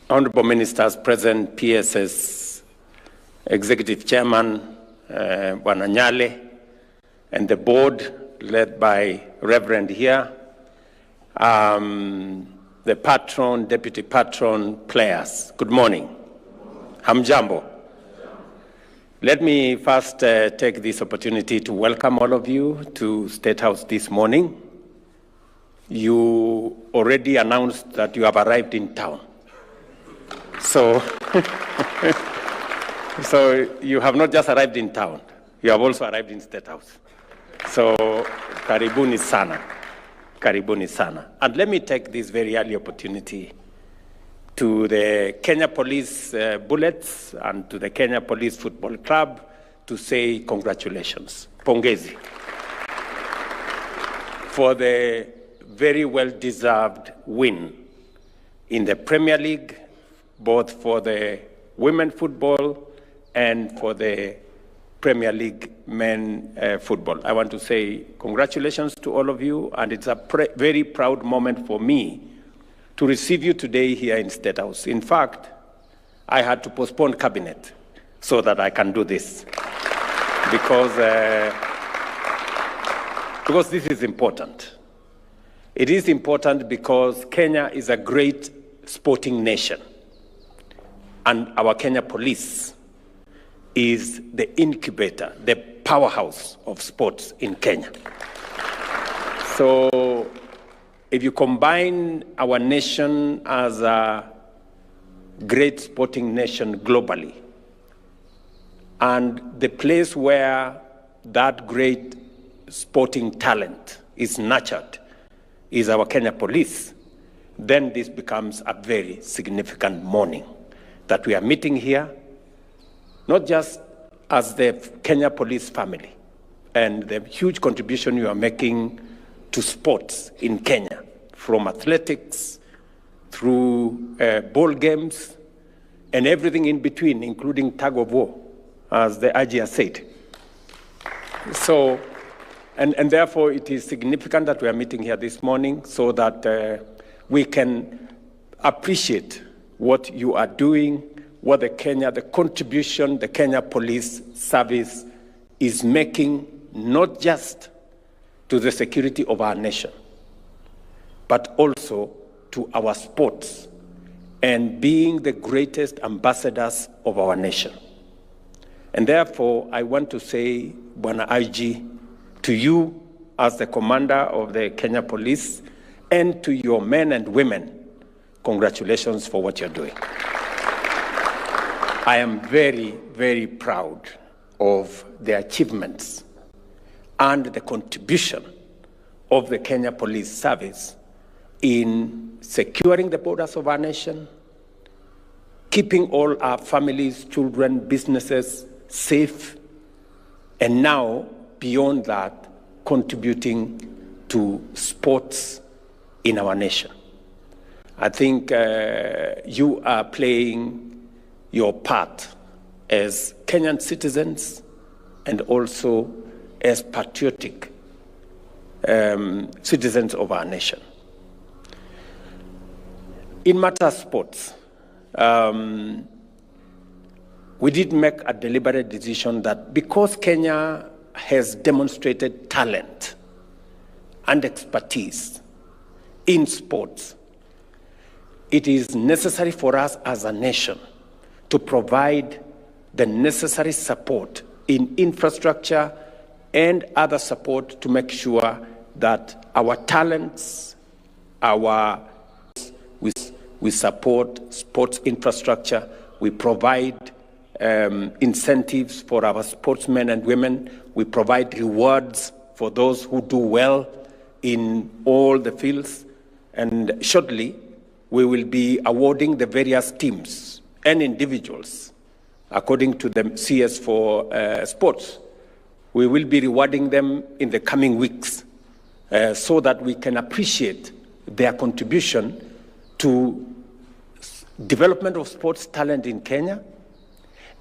Honorable Ministers present, PSS Executive Chairman, Bwana Nyale, and the board led by Reverend here, the patron, deputy patron, players. Good morning. Hamjambo. Let me first take this opportunity to welcome all of you to State House this morning. You already announced that you have arrived in town. So you have not just arrived in town, you have also arrived in State House. So, karibuni sana. Karibuni sana. And let me take this very early opportunity to the Kenya Police Bullets and to the Kenya Police Football Club to say congratulations. Pongezi. For the very well-deserved win in the Premier League, both for the women football and for the Premier League men football. I want to say congratulations to all of you, and it's a very proud moment for me to receive you today here in State House. In fact, I had to postpone cabinet so that I can do this because this is important. It is important because Kenya is a great sporting nation, and our Kenya Police is the incubator, the powerhouse of sports in Kenya. So if you combine our nation as a great sporting nation globally, and the place where that great sporting talent is nurtured is our Kenya Police, then this becomes a very significant morning that we are meeting here, not just as the Kenya Police family and the huge contribution you are making to sports in Kenya, from athletics through ball games and everything in between, including tug of war, as the IG has said. So, and therefore it is significant that we are meeting here this morning so that we can appreciate what you are doing, what the contribution the Kenya Police Service is making, not just to the security of our nation, but also to our sports and being the greatest ambassadors of our nation. And therefore, I want to say, Bwana IG, to you as the commander of the Kenya Police and to your men and women, congratulations for what you're doing. I am very, very proud of the achievements and the contribution of the Kenya Police Service in securing the borders of our nation, keeping all our families, children, businesses safe, and now, beyond that, contributing to sports in our nation. I think you are playing your part as Kenyan citizens and also as patriotic citizens of our nation. In matter of sports, we did make a deliberate decision that because Kenya has demonstrated talent and expertise in sports, it is necessary for us as a nation to provide the necessary support in infrastructure and other support to make sure that our talents, we support sports infrastructure, we provide incentives for our sportsmen and women, we provide rewards for those who do well in all the fields, and shortly we will be awarding the various teams and individuals according to the CS for sports. We will be rewarding them in the coming weeks so that we can appreciate their contribution to development of sports talent in Kenya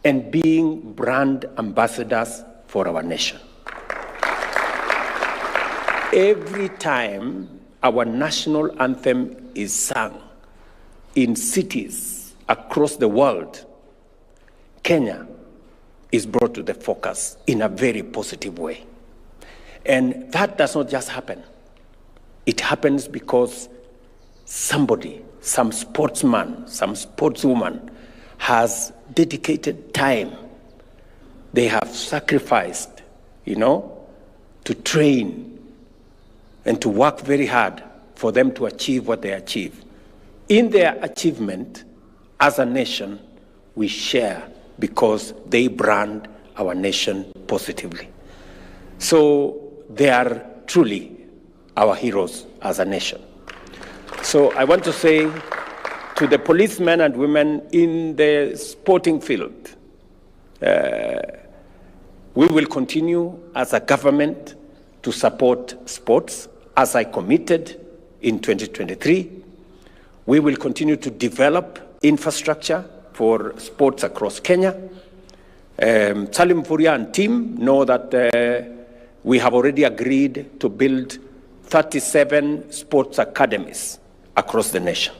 and being brand ambassadors for our nation. Every time our national anthem is sung in cities across the world, Kenya is brought to the focus in a very positive way. And that does not just happen. It happens because somebody, some sportsman, some sportswoman has dedicated time. They have sacrificed, to train and to work very hard for them to achieve what they achieve. In their achievement, as a nation, we share because they brand our nation positively. So they are truly our heroes as a nation. So I want to say to the policemen and women in the sporting field, we will continue as a government to support sports as I committed in 2023. We will continue to develop infrastructure for sports across Kenya. Salim Furia and team know that we have already agreed to build 37 sports academies across the nation.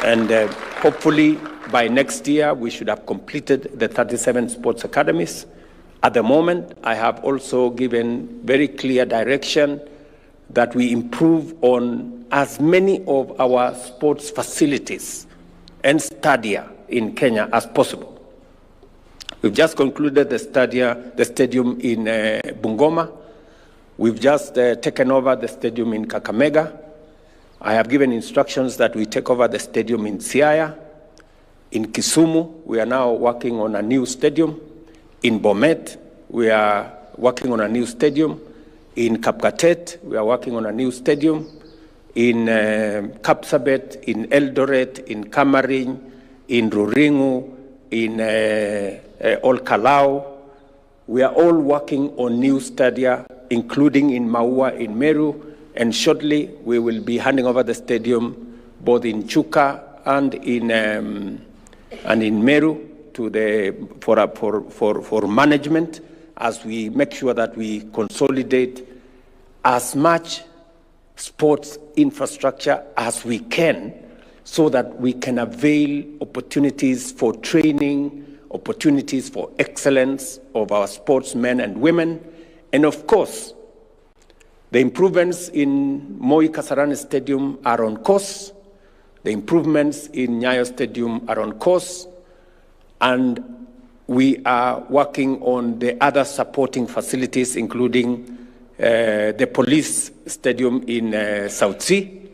And hopefully by next year, we should have completed the 37 sports academies. At the moment, I have also given very clear direction that we improve on as many of our sports facilities and stadia in Kenya as possible. We've just concluded the stadium in Bungoma. We've just taken over the stadium in Kakamega. I have given instructions that we take over the stadium in Siaya. In Kisumu, we are now working on a new stadium. In Bomet, we are working on a new stadium. In Kapkatet, we are working on a new stadium. In Kapsabet, in Eldoret, in Kamarin, in Ruringu, in Olkalau. We are all working on new stadia, including in Maua, in Meru, and shortly we will be handing over the stadium both in Chuka and in Meru for management, as we make sure that we consolidate as much sports infrastructure as we can, so that we can avail opportunities for training, opportunities for excellence of our sportsmen and women. And of course, the improvements in Moi Kasarani Stadium are on course. The improvements in Nyayo Stadium are on course. And we are working on the other supporting facilities, including the police stadium in South Sea.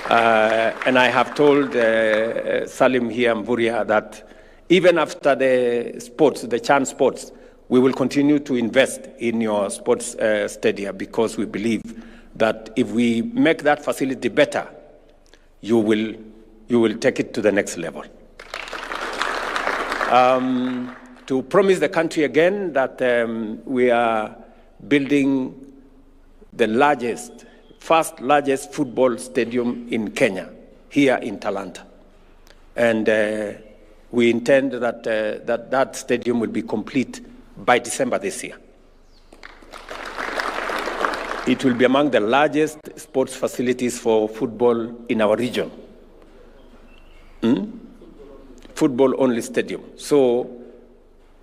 And I have told Salim here, Mvuria, that even after the sports, the Chan sports, we will continue to invest in your sports stadium, because we believe that if we make that facility better, you will take it to the next level. To promise the country again that we are building the first largest football stadium in Kenya, here in Talanta. And we intend that that stadium will be complete by December this year. It will be among the largest sports facilities for football in our region. Football-only stadium. So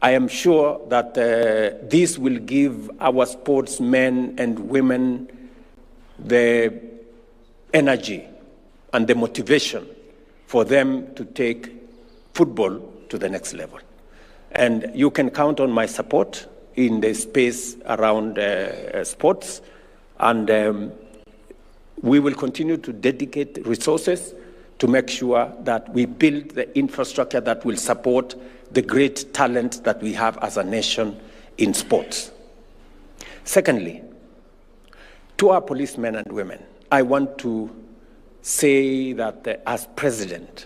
I am sure that this will give our sportsmen and women the energy and the motivation for them to take football to the next level. And you can count on my support in the space around sports. And we will continue to dedicate resources to make sure that we build the infrastructure that will support the great talent that we have as a nation in sports. Secondly, to our policemen and women, I want to say that as president,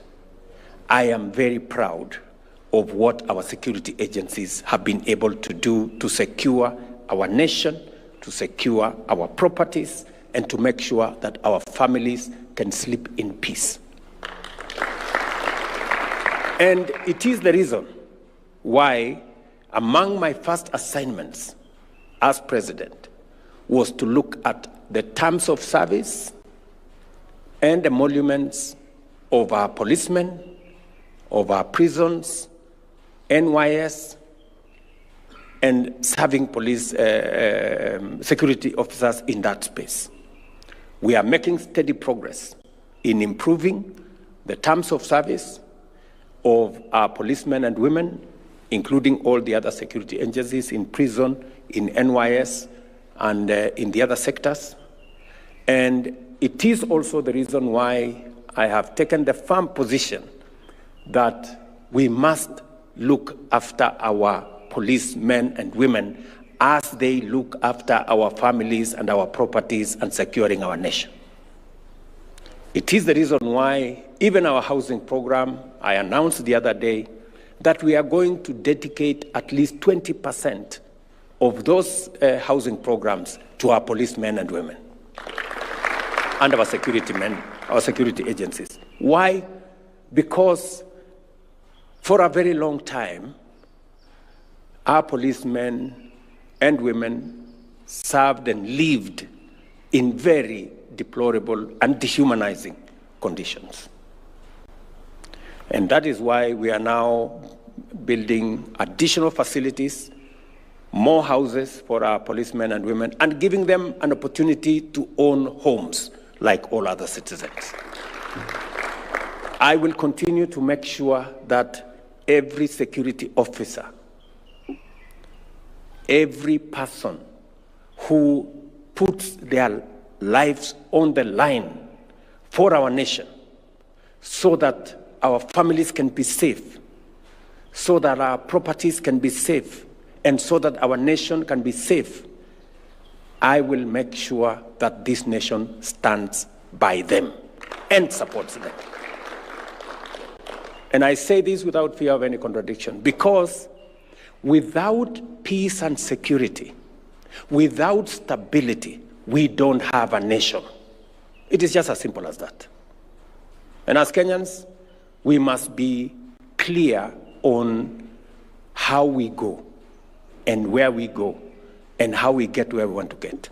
I am very proud of what our security agencies have been able to do to secure our nation, to secure our properties, and to make sure that our families can sleep in peace. And it is the reason why among my first assignments as president was to look at the terms of service and emoluments of our policemen, of our prisons, NYS, and serving police security officers in that space. We are making steady progress in improving the terms of service of our policemen and women, including all the other security agencies in prison, in NYS, and in the other sectors. And it is also the reason why I have taken the firm position that we must look after our policemen and women as they look after our families and our properties and securing our nation. It is the reason why even our housing program, I announced the other day that we are going to dedicate at least 20% of those housing programs to our policemen and women and our security men, our security agencies. Why? Because for a very long time, our policemen and women served and lived in very deplorable and dehumanizing conditions. And that is why we are now building additional facilities, more houses for our policemen and women, and giving them an opportunity to own homes like all other citizens. I will continue to make sure that every security officer, every person who puts their lives on the line for our nation so that our families can be safe, so that our properties can be safe, and so that our nation can be safe, I will make sure that this nation stands by them and supports them. And I say this without fear of any contradiction, because without peace and security, without stability, we don't have a nation. It is just as simple as that. And as Kenyans, we must be clear on how we go and where we go and how we get where we want to get.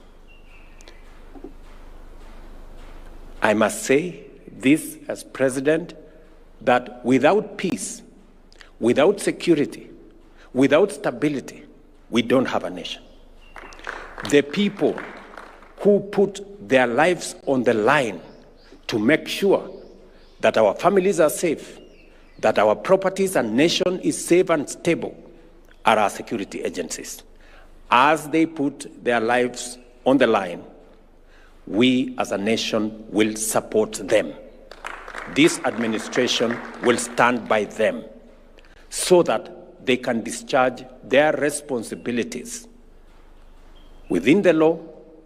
I must say this as president, that without peace, without security, without stability, we don't have a nation. The people who put their lives on the line to make sure that our families are safe, that our properties and nation is safe and stable, are our security agencies. As they put their lives on the line, we as a nation will support them. This administration will stand by them so that they can discharge their responsibilities within the law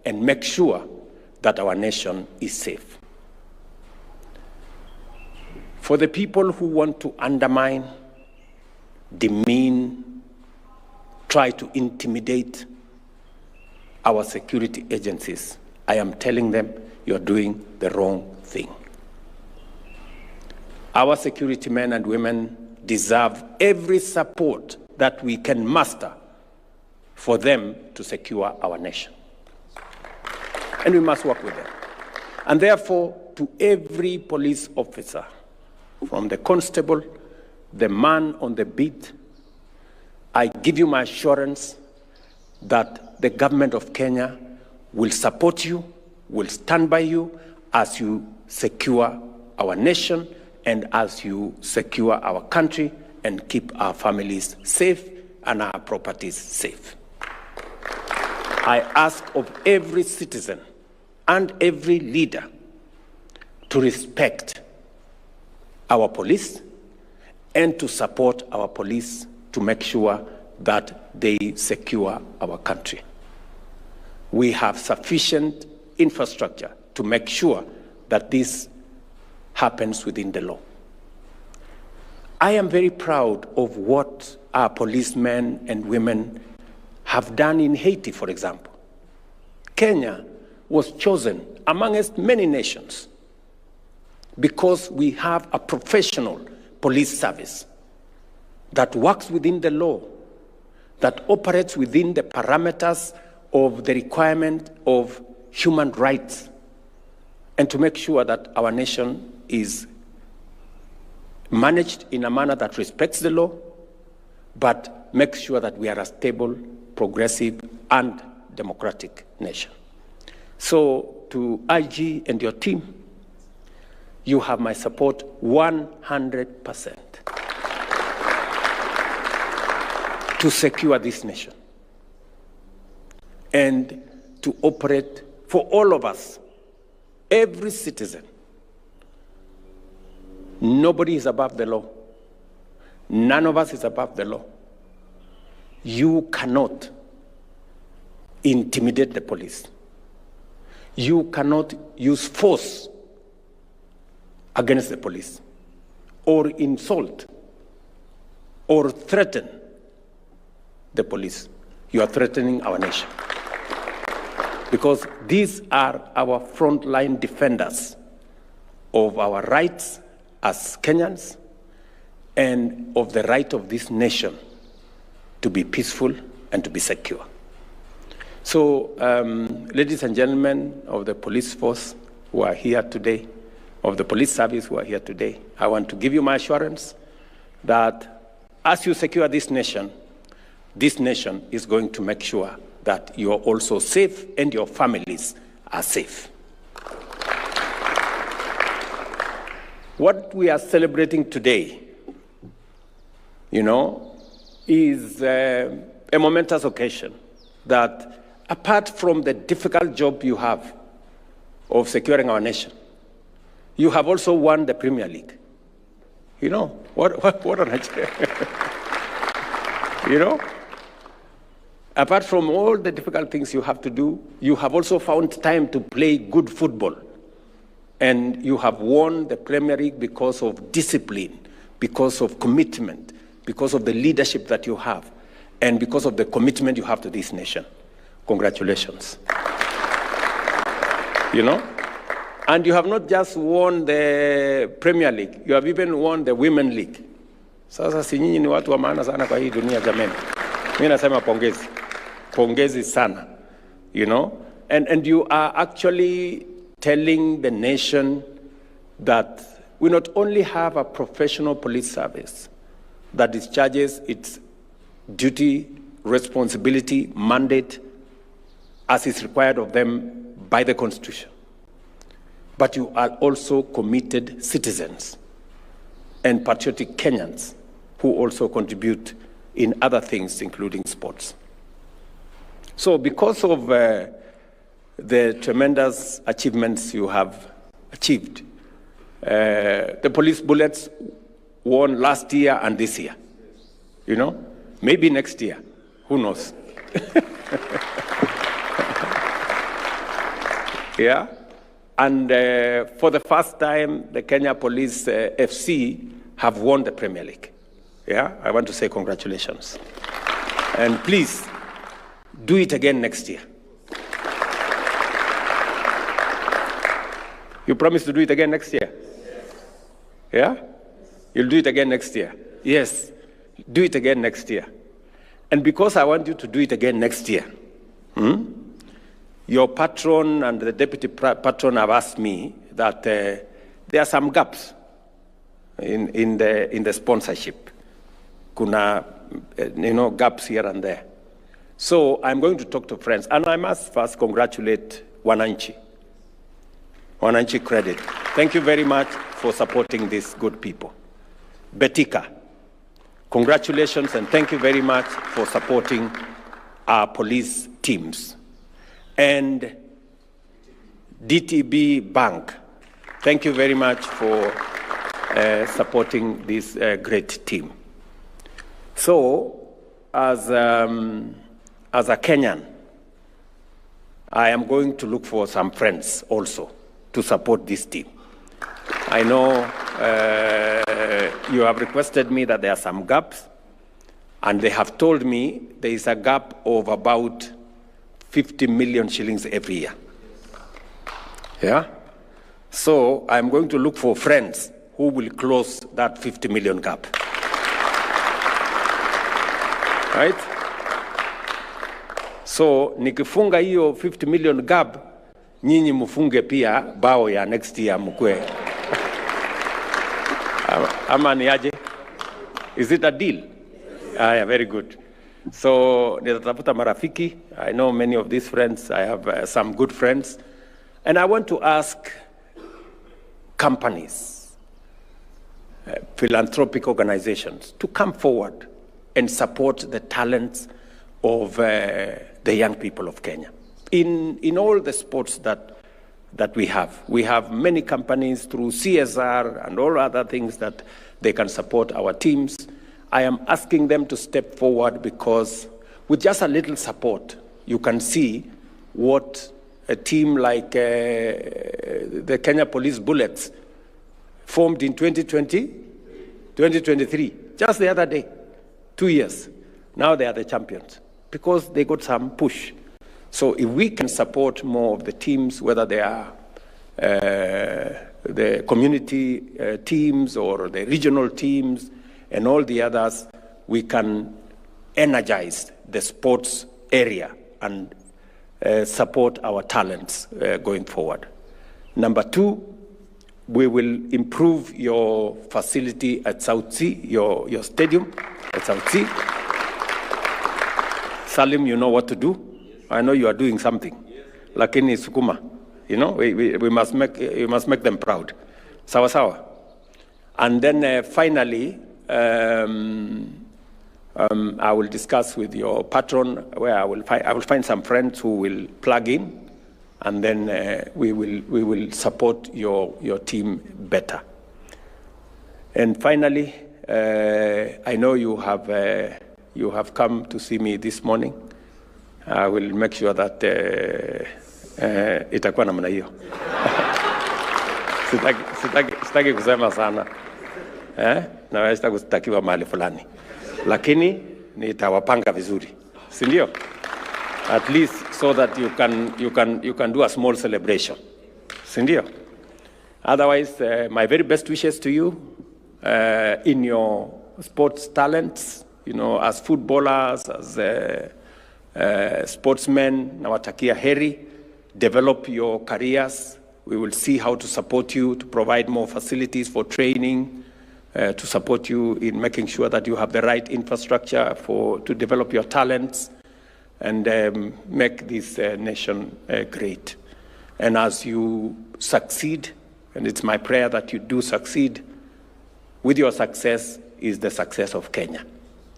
and make sure that our nation is safe. For the people who want to undermine, demean, try to intimidate our security agencies, I am telling them, you're doing the wrong thing. Our security men and women deserve every support that we can muster for them to secure our nation. And we must work with them. And therefore, to every police officer, from the constable, the man on the beat, I give you my assurance that the government of Kenya will support you, will stand by you as you secure our nation and as you secure our country and keep our families safe and our properties safe. I ask of every citizen and every leader to respect our police and to support our police to make sure that they secure our country. We have sufficient infrastructure to make sure that this happens within the law. I am very proud of what our policemen and women have done in Haiti, for example. Kenya was chosen amongst many nations because we have a professional police service that works within the law, that operates within the parameters of the requirement of human rights, and to make sure that our nation is managed in a manner that respects the law, but makes sure that we are a stable, progressive, and democratic nation. So to IG and your team, you have my support 100% to secure this nation and to operate for all of us, every citizen. Nobody is above the law. None of us is above the law. You cannot intimidate the police. You cannot use force against the police, or insult, or threaten the police. You are threatening our nation. Because these are our frontline defenders of our rights as Kenyans and of the right of this nation to be peaceful and to be secure. So, ladies and gentlemen of the police force who are here today, of the police service who are here today, I want to give you my assurance that as you secure this nation is going to make sure that you are also safe and your families are safe. What we are celebrating today, is a momentous occasion that, apart from the difficult job you have of securing our nation, you have also won the Premier League. What an idea. Apart from all the difficult things you have to do, you have also found time to play good football. And you have won the Premier League because of discipline, because of commitment, because of the leadership that you have, and because of the commitment you have to this nation. Congratulations. And you have not just won the Premier League, you have even won the Women League. Sasa si nyinyi ni watu wa maana sana kwa hii dunia jamani. Mimi nasema pongezi. Pongezi sana. And you are actually telling the nation that we not only have a professional police service that discharges its duty, responsibility, mandate as is required of them by the Constitution, but you are also committed citizens and patriotic Kenyans who also contribute in other things, including sports. So because of the tremendous achievements you have achieved, the police bullets won last year and this year. Maybe next year, who knows? Yeah. And for the first time, the Kenya Police FC have won the Premier League. Yeah, I want to say congratulations. And please, do it again next year. You promise to do it again next year? Yeah? You'll do it again next year? Yes, do it again next year. And because I want you to do it again next year, your patron and the deputy patron have asked me that there are some gaps in the sponsorship. Kuna, gaps here and there. So I'm going to talk to friends, and I must first congratulate Wananchi. Wananchi credit. Thank you very much for supporting these good people. Betika, congratulations and thank you very much for supporting our police teams. And DTB Bank, thank you very much for supporting this great team. So, as a Kenyan, I am going to look for some friends also to support this team. I know you have requested me that there are some gaps, and they have told me there is a gap of about 50 million shillings every year. Yeah? So I'm going to look for friends who will close that 50 million gap. Right? So nikifunga hiyo 50 million gap, nyinyi mufunge pia bao ya next year mkwe. Ama ni aje? Is it a deal? Yeah, very good. So, nitatafuta marafiki. I know many of these friends. I have some good friends. And I want to ask companies, philanthropic organizations to come forward and support the talents of the young people of Kenya. In all the sports that we have many companies through CSR and all other things that they can support our teams. I am asking them to step forward because with just a little support, you can see what a team like the Kenya Police Bullets formed in 2023, just the other day, 2 years. Now they are the champions because they got some push. So if we can support more of the teams, whether they are the community teams or the regional teams and all the others, we can energize the sports area and support our talents going forward. Number two, we will improve your facility at South Sea, your stadium at South Sea. Salim, you know what to do. I know you are doing something. Lakini sukuma, you know, we must make them proud. Sawa sawa. And then finally, I will discuss with your patron where I will find some friends who will plug in, and then we will support your team better. And finally, I know you have come to see me this morning. I will make sure that itakuwa namna hiyo. Sitaki kusema sana. Naweza kutakiwa mahali fulani. Lakini nitawapanga vizuri. Si ndio? At least so that you can do a small celebration. Si ndio? Otherwise, my very best wishes to you in your sports talents, you know, as footballers, as sportsmen, nawatakia heri. Develop your careers. We will see how to support you, to provide more facilities for training, to support you in making sure that you have the right infrastructure to develop your talents and make this nation great. And as you succeed, and it's my prayer that you do succeed, with your success is the success of Kenya,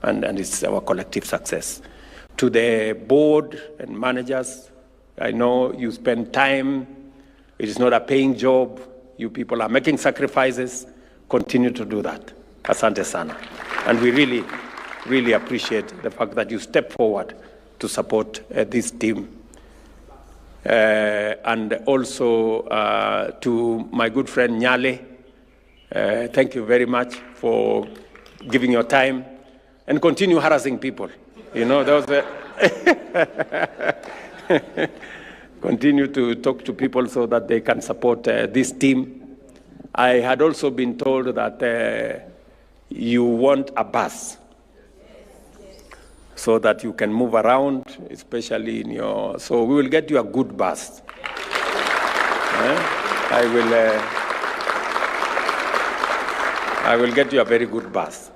and it's our collective success. To the board and managers, I know you spend time. It is not a paying job. You people are making sacrifices. Continue to do that. Asante sana. And we really, really appreciate the fact that you step forward to support this team. And also to my good friend Nyale, thank you very much for giving your time and continue harassing people. You know, continue to talk to people so that they can support this team. I had also been told that you want a bus so that you can move around, especially in your... So we will get you a good bus. I will get you a very good bus.